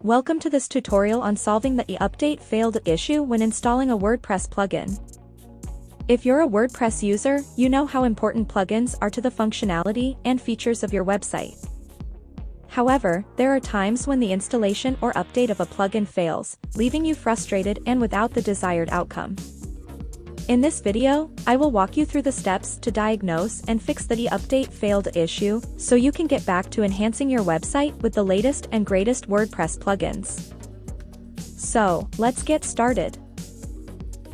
Welcome to this tutorial on solving the update failed issue when installing a WordPress plugin. If you're a WordPress user, you know how important plugins are to the functionality and features of your website. However, there are times when the installation or update of a plugin fails, leaving you frustrated and without the desired outcome. In this video, I will walk you through the steps to diagnose and fix the update failed issue, so you can get back to enhancing your website with the latest and greatest WordPress plugins. So, let's get started.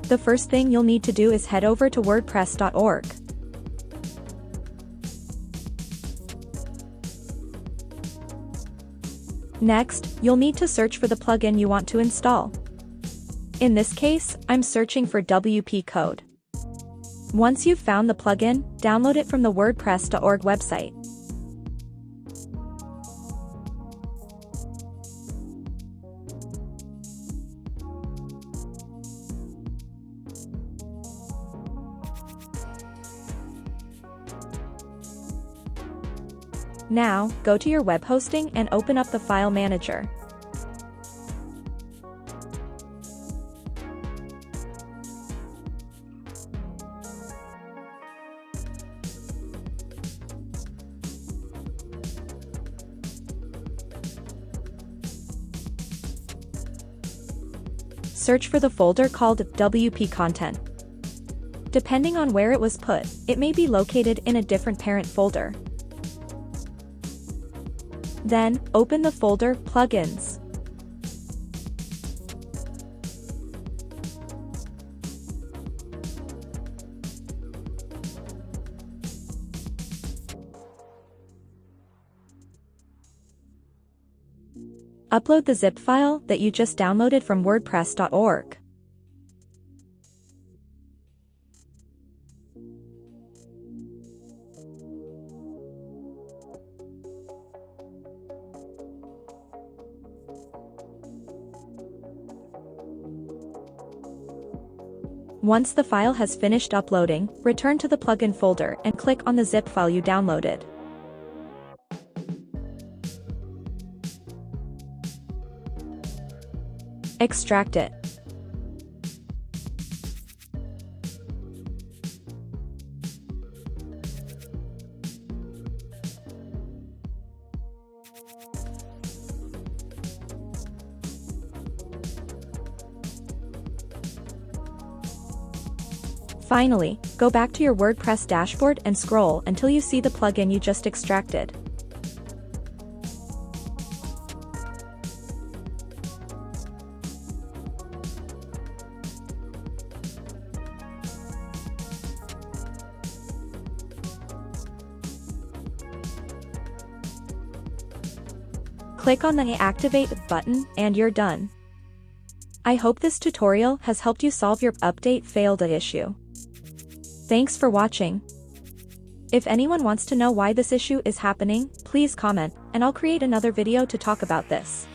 The first thing you'll need to do is head over to WordPress.org. Next, you'll need to search for the plugin you want to install. In this case, I'm searching for WP Code. Once you've found the plugin, download it from the WordPress.org website. Now, go to your web hosting and open up the file manager. Search for the folder called WP Content. Depending on where it was put, it may be located in a different parent folder. Then, open the folder Plugins. Upload the zip file that you just downloaded from WordPress.org. Once the file has finished uploading, return to the plugin folder and click on the zip file you downloaded. Extract it. Finally, go back to your WordPress dashboard and scroll until you see the plugin you just extracted. Click on the Activate button and you're done. I hope this tutorial has helped you solve your update failed issue. Thanks for watching. If anyone wants to know why this issue is happening, please comment, and I'll create another video to talk about this.